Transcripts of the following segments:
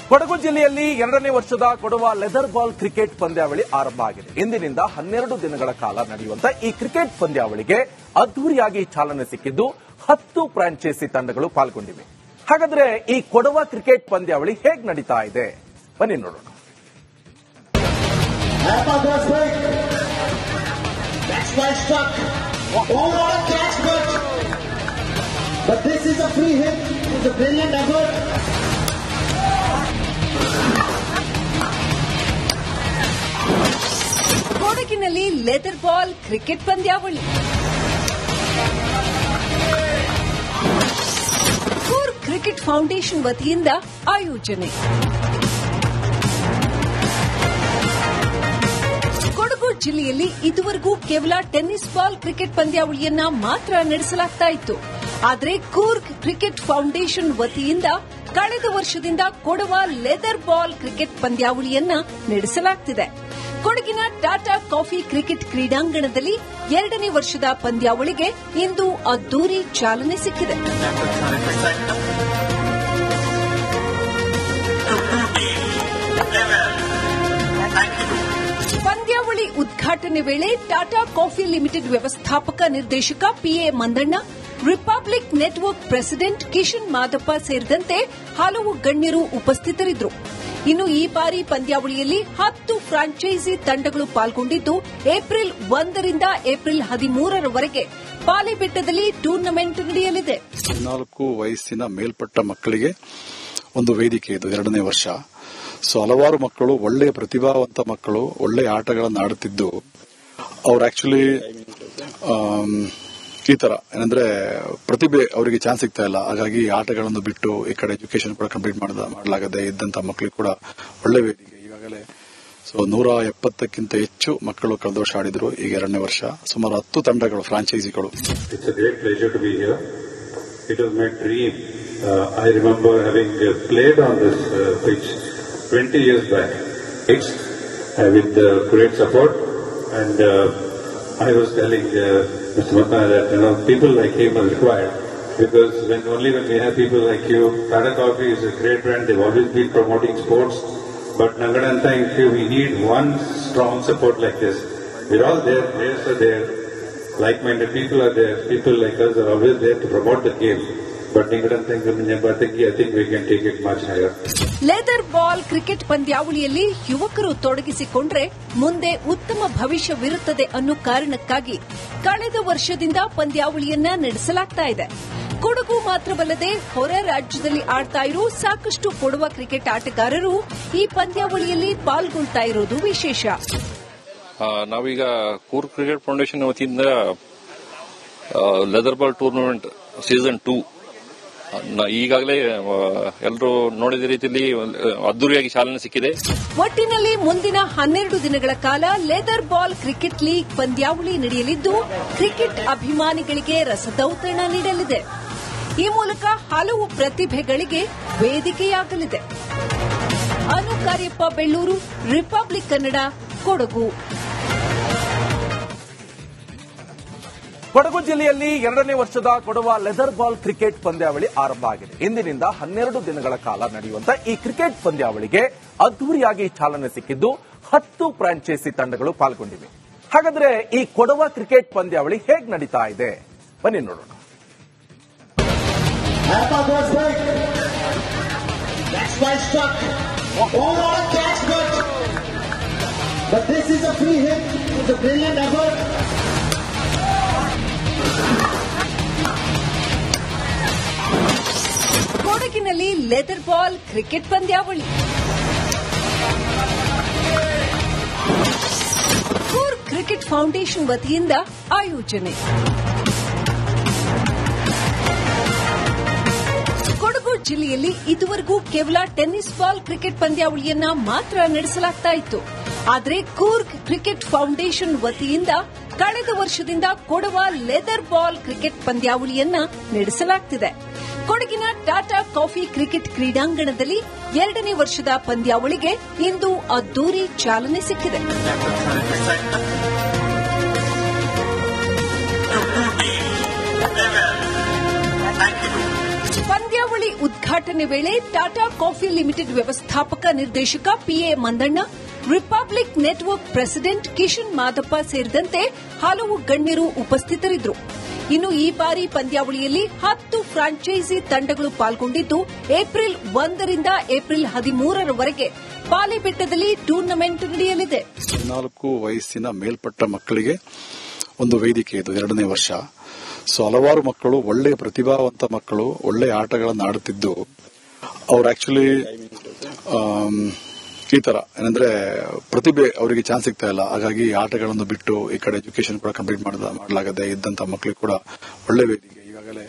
ಕೊಡಗು ಜಿಲ್ಲೆಯಲ್ಲಿ 2ನೇ ವರ್ಷದ ಕೊಡವ ಲೆದರ್ ಬಾಲ್ ಕ್ರಿಕೆಟ್ ಪಂದ್ಯಾವಳಿ ಆರಂಭ ಆಗಿದೆ. ಇಂದಿನಿಂದ 12 ದಿನಗಳ ಕಾಲ ನಡೆಯುವಂತಹ ಈ ಕ್ರಿಕೆಟ್ ಪಂದ್ಯಾವಳಿಗೆ ಅದ್ದೂರಿಯಾಗಿ ಚಾಲನೆ ಸಿಕ್ಕಿದ್ದು 10 ಫ್ರಾಂಚೈಸಿ ತಂಡಗಳು ಪಾಲ್ಗೊಂಡಿವೆ. ಹಾಗಾದ್ರೆ ಈ ಕೊಡವ ಕ್ರಿಕೆಟ್ ಪಂದ್ಯಾವಳಿ ಹೇಗೆ ನಡೀತಾ ಇದೆ ಬನ್ನಿ ನೋಡೋಣ. But this is a free hit. It's a brilliant effort. ಕೊಡಗಿನಲ್ಲಿ ಲೆದರ್ ಬಾಲ್ ಕ್ರಿಕೆಟ್ ಪಂದ್ಯಾವಳಿ. ಕೂರ್ಗ್ ಕ್ರಿಕೆಟ್ ಫೌಂಡೇಶನ್ ವತಿಯಿಂದ ಆಯೋಜನೆ. ಕೊಡಗು ಜಿಲ್ಲೆಯಲ್ಲಿ ಇದುವರೆಗೂ ಕೇವಲ ಟೆನ್ನಿಸ್ ಬಾಲ್ ಕ್ರಿಕೆಟ್ ಪಂದ್ಯಾವಳಿಯನ್ನ ಮಾತ್ರ ನಡೆಸಲಾಗ್ತಾ ಇತ್ತು. ಆದರೆ ಕೂರ್ಗ್ ಕ್ರಿಕೆಟ್ ಫೌಂಡೇಶನ್ ವತಿಯಿಂದ ಕಳೆದ ವರ್ಷದಿಂದ ಕೊಡವ ಲೆದರ್ ಬಾಲ್ ಕ್ರಿಕೆಟ್ ಪಂದ್ಯಾವಳಿಯನ್ನ ನಡೆಸಲಾಗುತ್ತಿದೆ. ಕೊಡಗಿನ ಟಾಟಾ ಕಾಫಿ ಕ್ರಿಕೆಟ್ ಕ್ರೀಡಾಂಗಣದಲ್ಲಿ 2ನೇ ವರ್ಷದ ಪಂದ್ಯಾವಳಿಗೆ ಇಂದು ಅದ್ದೂರಿ ಚಾಲನೆ ಸಿಕ್ಕಿದೆ. ಪಂದ್ಯಾವಳಿ ಉದ್ಘಾಟನೆ ವೇಳೆ ಟಾಟಾ ಕಾಫಿ ಲಿಮಿಟೆಡ್ ವ್ಯವಸ್ಥಾಪಕ ನಿರ್ದೇಶಕ PA Mandanna, Republic Network president Kishan Madappa ಸೇರಿದಂತೆ ಹಲವು ಗಣ್ಯರು ಉಪಸ್ಥಿತರಿದ್ದರು. ಇನ್ನು ಈ ಬಾರಿ ಪಂದ್ಯಾವಳಿಯಲ್ಲಿ 10 ಫ್ರಾಂಚೈಸಿ ತಂಡಗಳು ಪಾಲ್ಗೊಂಡಿದ್ದು ಏಪ್ರಿಲ್ 1ರಿಂದ ಏಪ್ರಿಲ್ 13ರವರೆಗೆ ಪಾಲಿಬೆಟ್ಟದಲ್ಲಿ ಟೂರ್ನಮೆಂಟ್ ನಡೆಯಲಿದೆ. 14 ವಯಸ್ಸಿನ ಮೇಲ್ಪಟ್ಟ ಮಕ್ಕಳಿಗೆ ಒಂದು ವೇದಿಕೆ ಇದು 2ನೇ ವರ್ಷ. ಸೊ ಹಲವಾರು ಮಕ್ಕಳು ಒಳ್ಳೆಯ ಪ್ರತಿಭಾವಂತ ಮಕ್ಕಳು ಒಳ್ಳೆಯ ಆಟಗಳನ್ನು ಆಡುತ್ತಿದ್ದು ಅವ್ರು ಆಕ್ಚುಲಿ ಈ ತರ ಏನಂದ್ರೆ ಪ್ರತಿಭೆ ಅವರಿಗೆ ಚಾನ್ಸ್ ಸಿಗ್ತಾ ಇಲ್ಲ. ಹಾಗಾಗಿ ಆಟಗಳನ್ನು ಬಿಟ್ಟು ಈ ಕಡೆ ಎಜುಕೇಶನ್ ಕೂಡ ಕಂಪ್ಲೀಟ್ ಮಾಡಲಾಗದೆ ಇದ್ದಂತ ಮಕ್ಕಳಿಗೆ ಕೂಡ ಒಳ್ಳೆ ವೇದಿಕೆ. ಈಗಾಗಲೇ 170ಕ್ಕಿಂತ ಹೆಚ್ಚು ಮಕ್ಕಳು ಕಳೆದ ವರ್ಷ ಆಡಿದ್ರು. ಈಗ 2ನೇ ವರ್ಷ ಸುಮಾರು 10 ತಂಡಗಳು ಫ್ರಾಂಚೈಸಿಗಳು. It's a great pleasure to be here. It was my dream. I remember having played on this pitch 20 years back. It's with great support, and I was telling Mr. Matna that people like him are required, because only when we have people like you, Tata Coffee is a great brand. They've always been promoting sports, but Nangadanta, we need one strong support like this. We're all there, players are there, like-minded people are there, people like us are always there to promote the game. But I think we can take it much higher. Leather ball cricket ಪಂದ್ಯಾವಳಿಯಲ್ಲಿ ಯುವಕರು ತೊಡಗಿಸಿಕೊಂಡ್ರೆ ಮುಂದೆ ಉತ್ತಮ ಭವಿಷ್ಯವಿರುತ್ತದೆ ಅನ್ನೋ ಕಾರಣಕ್ಕಾಗಿ ಕಳೆದ ವರ್ಷದಿಂದ ಪಂದ್ಯಾವಳಿಯನ್ನ ನಡೆಸಲಾಗ್ತಾ ಇದೆ. ಕೊಡಗು ಮಾತ್ರವಲ್ಲದೆ ಹೊರ ರಾಜ್ಯದಲ್ಲಿ ಆಡ್ತಾ ಇರೋ ಸಾಕಷ್ಟು ಕೊಡವ ಕ್ರಿಕೆಟ್ ಆಟಗಾರರು ಈ ಪಂದ್ಯಾವಳಿಯಲ್ಲಿ ಪಾಲ್ಗೊಳ್ತಾ ಇರೋದು ವಿಶೇಷ. ನಾವೀಗ ಕೂರ್ಗ್ ಕ್ರಿಕೆಟ್ ಫೌಂಡೇಶನ್ ವತಿಯಿಂದ ಲೆದರ್ ಬಾಲ್ ಟೂರ್ನಮೆಂಟ್ ಸೀಸನ್ 2 ಈಗಾಗಲೇ ಎಲ್ಲರೂ ನೋಡಿದ ರೀತಿಯಲ್ಲಿ ಅದ್ದೂರಿಯಾಗಿ ಚಾಲನೆ ಸಿಕ್ಕಿದೆ. ಒಟ್ಟಿನಲ್ಲಿ ಮುಂದಿನ 12 ದಿನಗಳ ಕಾಲ ಲೆದರ್ ಬಾಲ್ ಕ್ರಿಕೆಟ್ ಲೀಗ್ ಪಂದ್ಯಾವಳಿ ನಡೆಯಲಿದ್ದು ಕ್ರಿಕೆಟ್ ಅಭಿಮಾನಿಗಳಿಗೆ ರಸದೌತಣ ನೀಡಲಿದೆ. ಈ ಮೂಲಕ ಹಲವು ಪ್ರತಿಭೆಗಳಿಗೆ ವೇದಿಕೆಯಾಗಲಿದೆ. ಅನು ಕಾರ್ಯಪ್ಪ, ಬೆಳ್ಳೂರು, ರಿಪಬ್ಲಿಕ್ ಕನ್ನಡ, ಕೊಡಗು. ಕೊಡಗು ಜಿಲ್ಲೆಯಲ್ಲಿ 2ನೇ ವರ್ಷದ ಕೊಡವ ಲೆದರ್ ಬಾಲ್ ಕ್ರಿಕೆಟ್ ಪಂದ್ಯಾವಳಿ ಆರಂಭ ಆಗಿದೆ. ಇಂದಿನಿಂದ 12 ದಿನಗಳ ಕಾಲ ನಡೆಯುವಂತಹ ಈ ಕ್ರಿಕೆಟ್ ಪಂದ್ಯಾವಳಿಗೆ ಅದ್ದೂರಿಯಾಗಿ ಚಾಲನೆ ಸಿಕ್ಕಿದ್ದು 10 ಫ್ರಾಂಚೈಸಿ ತಂಡಗಳು ಪಾಲ್ಗೊಂಡಿವೆ. ಹಾಗಾದ್ರೆ ಈ ಕೊಡವ ಕ್ರಿಕೆಟ್ ಪಂದ್ಯಾವಳಿ ಹೇಗೆ ನಡೀತಾ ಇದೆ ಬನ್ನಿ ನೋಡೋಣ. But this is a free hit. It's a brilliant effort. ಕೊಡಗಿನಲ್ಲಿ ಲೆದರ್ ಬಾಲ್ ಕ್ರಿಕೆಟ್ ಪಂದ್ಯಾವಳಿ. ಕೂರ್ಗ್ ಕ್ರಿಕೆಟ್ ಫೌಂಡೇಶನ್ ವತಿಯಿಂದ ಆಯೋಜನೆ. ಕೊಡಗು ಜಿಲ್ಲೆಯಲ್ಲಿ ಇದುವರೆಗೂ ಕೇವಲ ಟೆನ್ನಿಸ್ ಬಾಲ್ ಕ್ರಿಕೆಟ್ ಪಂದ್ಯಾವಳಿಯನ್ನ ಮಾತ್ರ ನಡೆಸಲಾಗ್ತಾ ಇತ್ತು. ಆದರೆ ಕೂರ್ಗ್ ಕ್ರಿಕೆಟ್ ಫೌಂಡೇಶನ್ ವತಿಯಿಂದ ಕಳೆದ ವರ್ಷದಿಂದ ಕೊಡವ ಲೆದರ್ ಬಾಲ್ ಕ್ರಿಕೆಟ್ ಪಂದ್ಯಾವಳಿಯನ್ನ ನಡೆಸಲಾಗುತ್ತಿದೆ. ಕೊಡಗಿನ ಟಾಟಾ ಕಾಫಿ ಕ್ರಿಕೆಟ್ ಕ್ರೀಡಾಂಗಣದಲ್ಲಿ 2ನೇ ವರ್ಷದ ಪಂದ್ಯಾವಳಿಗೆ ಇಂದು ಅದ್ದೂರಿ ಚಾಲನೆ ಸಿಕ್ಕಿದೆ. ಪಂದ್ಯಾವಳಿ ಉದ್ಘಾಟನೆ ಉದ್ಘಾಟನೆ ವೇಳೆ ಟಾಟಾ ಕಾಫಿ ಲಿಮಿಟೆಡ್ ವ್ಯವಸ್ಥಾಪಕ ನಿರ್ದೇಶಕ PA Mandanna, Republic Network president Kishan Madappa ಸೇರಿದಂತೆ ಹಲವು ಗಣ್ಯರು ಉಪಸ್ಥಿತರಿದ್ದರು. ಇನ್ನು ಈ ಬಾರಿ ಪಂದ್ಯಾವಳಿಯಲ್ಲಿ 10 ಫ್ರಾಂಚೈಸಿ ತಂಡಗಳು ಪಾಲ್ಗೊಂಡಿದ್ದು ಏಪ್ರಿಲ್ 1ರಿಂದ ಏಪ್ರಿಲ್ 13ರವರೆಗೆ ಪಾಲಿಬೆಟ್ಟದಲ್ಲಿ ಟೂರ್ನಮೆಂಟ್ ನಡೆಯಲಿದೆ. 14 ವಯಸ್ಸಿನ ಮೇಲ್ಪಟ್ಟ ಮಕ್ಕಳಿಗೆ ಒಂದು ವೇದಿಕೆ ಇದು 2ನೇ ವರ್ಷ. ಸೊ ಹಲವಾರು ಮಕ್ಕಳು ಒಳ್ಳೆಯ ಪ್ರತಿಭಾವಂತ ಮಕ್ಕಳು ಒಳ್ಳೆಯ ಆಟಗಳನ್ನು ಆಡುತ್ತಿದ್ದು ಅವ್ರು ಆಕ್ಚುಲಿ ಈ ತರ ಏನಂದ್ರೆ ಪ್ರತಿಭೆ ಅವರಿಗೆ ಚಾನ್ಸ್ ಸಿಗ್ತಾ ಇಲ್ಲ. ಹಾಗಾಗಿ ಆಟಗಳನ್ನು ಬಿಟ್ಟು ಈ ಕಡೆ ಎಜುಕೇಶನ್ ಕೂಡ ಕಂಪ್ಲೀಟ್ ಮಾಡಲಾಗದೆ ಇದ್ದಂತ ಮಕ್ಕಳಿಗೆ ಕೂಡ ಒಳ್ಳೆ ವೇದಿಕೆ. ಈಗಾಗಲೇ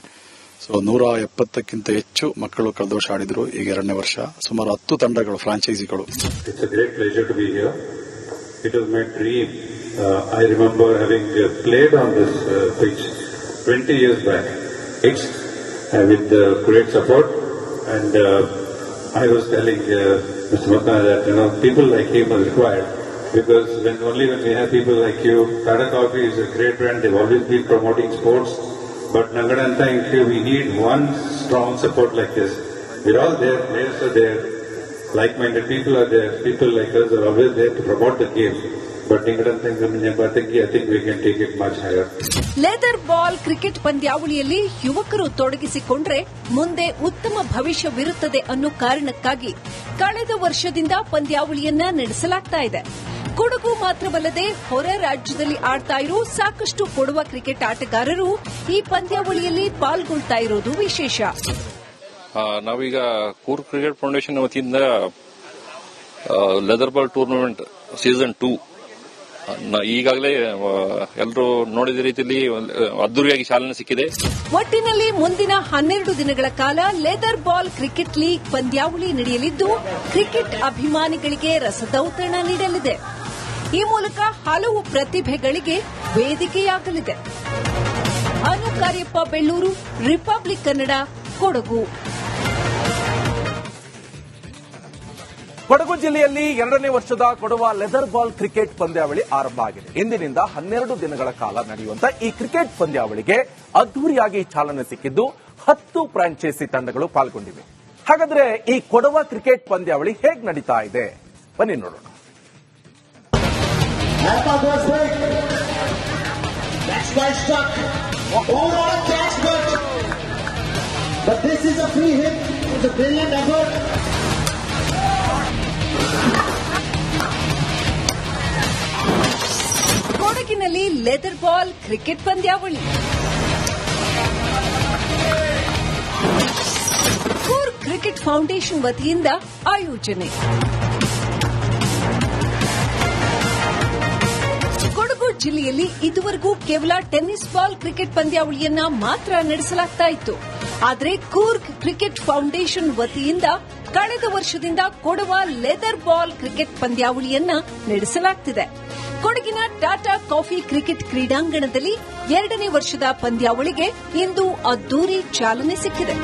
170ಕ್ಕಿಂತ ಹೆಚ್ಚು ಮಕ್ಕಳು ಕಳೆದ ವರ್ಷ ಆಡಿದ್ರು. ಈಗ 2ನೇ ವರ್ಷ ಸುಮಾರು 10 ತಂಡಗಳು ಫ್ರಾಂಚೈಸಿಗಳು. It's a great pleasure to be here. It was my dream. I remember having played on this pitch 20 years back. It's with great support, and I was telling Mr. Matna that people like him are required, because only when we have people like you, Tata Coffee is a great brand. They've always been promoting sports, but Nangadanta we need one strong support like this. We're all there, players are there, like-minded people are there, people like us are always there to promote the game. But I think we can take it much higher. Leather ball cricket ಪಂದ್ಯಾವಳಿಯಲ್ಲಿ ಯುವಕರು ತೊಡಗಿಸಿಕೊಂಡ್ರೆ ಮುಂದೆ ಉತ್ತಮ ಭವಿಷ್ಯವಿರುತ್ತದೆ ಅನ್ನೋ ಕಾರಣಕ್ಕಾಗಿ ಕಳೆದ ವರ್ಷದಿಂದ ಪಂದ್ಯಾವಳಿಯನ್ನ ನಡೆಸಲಾಗ್ತಾ ಇದೆ. ಕೊಡಗು ಮಾತ್ರವಲ್ಲದೆ ಹೊರ ರಾಜ್ಯದಲ್ಲಿ ಆಡ್ತಾ ಇರೋ ಸಾಕಷ್ಟು ಕೊಡವ ಕ್ರಿಕೆಟ್ ಆಟಗಾರರು ಈ ಪಂದ್ಯಾವಳಿಯಲ್ಲಿ ಪಾಲ್ಗೊಳ್ತಾ ಇರೋದು ವಿಶೇಷ. ನಾವೀಗ ಕೂರ್ಗ್ ಕ್ರಿಕೆಟ್ ಫೌಂಡೇಶನ್ ವತಿಯಿಂದ ಲೆದರ್ ಬಾಲ್ ಟೂರ್ನಮೆಂಟ್ ಸೀಸನ್ 2 ಈಗಾಗಲೇ ಎಲ್ಲರೂ ನೋಡಿದ ರೀತಿಯಲ್ಲಿ ಅದ್ದೂರಿಯಾಗಿ ಚಾಲನೆ ಸಿಕ್ಕಿದೆ. ಒಟ್ಟಿನಲ್ಲಿ ಮುಂದಿನ 12 ದಿನಗಳ ಕಾಲ ಲೆದರ್ ಬಾಲ್ ಕ್ರಿಕೆಟ್ ಲೀಗ್ ಪಂದ್ಯಾವಳಿ ನಡೆಯಲಿದ್ದು ಕ್ರಿಕೆಟ್ ಅಭಿಮಾನಿಗಳಿಗೆ ರಸದೌತಣ ನೀಡಲಿದೆ. ಈ ಮೂಲಕ ಹಲವು ಪ್ರತಿಭೆಗಳಿಗೆ ವೇದಿಕೆಯಾಗಲಿದೆ. ಅನು ಕಾರ್ಯಪ್ಪ, ಬೆಳ್ಳೂರು, ರಿಪಬ್ಲಿಕ್ ಕನ್ನಡ, ಕೊಡಗು. ಕೊಡಗು ಜಿಲ್ಲೆಯಲ್ಲಿ 2ನೇ ವರ್ಷದ ಕೊಡವ ಲೆದರ್ ಬಾಲ್ ಕ್ರಿಕೆಟ್ ಪಂದ್ಯಾವಳಿ ಆರಂಭ ಆಗಿದೆ. ಇಂದಿನಿಂದ 12 ದಿನಗಳ ಕಾಲ ನಡೆಯುವಂತ ಈ ಕ್ರಿಕೆಟ್ ಪಂದ್ಯಾವಳಿಗೆ ಅದ್ದೂರಿಯಾಗಿ ಚಾಲನೆ ಸಿಕ್ಕಿದ್ದು 10 ಫ್ರಾಂಚೈಸಿ ತಂಡಗಳು ಪಾಲ್ಗೊಂಡಿವೆ. ಹಾಗಾದ್ರೆ ಈ ಕೊಡವ ಕ್ರಿಕೆಟ್ ಪಂದ್ಯಾವಳಿ ಹೇಗೆ ನಡೀತಾ ಇದೆ ಬನ್ನಿ ನೋಡೋಣ. But this is a free hit. It's a brilliant effort. ಕೊಡಗಿನಲ್ಲಿ ಲೆದರ್ ಬಾಲ್ ಕ್ರಿಕೆಟ್ ಪಂದ್ಯಾವಳಿ. ಕೂರ್ಗ್ ಕ್ರಿಕೆಟ್ ಫೌಂಡೇಶನ್ ವತಿಯಿಂದ ಆಯೋಜನೆ. ಕೊಡಗು ಜಿಲ್ಲೆಯಲ್ಲಿ ಇದುವರೆಗೂ ಕೇವಲ ಟೆನ್ನಿಸ್ ಬಾಲ್ ಕ್ರಿಕೆಟ್ ಪಂದ್ಯಾವಳಿಯನ್ನ ಮಾತ್ರ ನಡೆಸಲಾಗ್ತಾ ಇತ್ತು. ಆದರೆ ಕೂರ್ಗ್ ಕ್ರಿಕೆಟ್ ಫೌಂಡೇಶನ್ ವತಿಯಿಂದ ಕಳೆದ ವರ್ಷದಿಂದ ಕೊಡವ ಲೆದರ್ ಬಾಲ್ ಕ್ರಿಕೆಟ್ ಪಂದ್ಯಾವಳಿಯನ್ನ ನಡೆಸಲಾಗುತ್ತಿದೆ. ಕೊಡಗಿನ ಟಾಟಾ ಕಾಫಿ ಕ್ರಿಕೆಟ್ ಕ್ರೀಡಾಂಗಣದಲ್ಲಿ 2ನೇ ವರ್ಷದ ಪಂದ್ಯಾವಳಿಗೆ ಇಂದು ಅದ್ದೂರಿ ಚಾಲನೆ ಸಿಕ್ಕಿದೆ.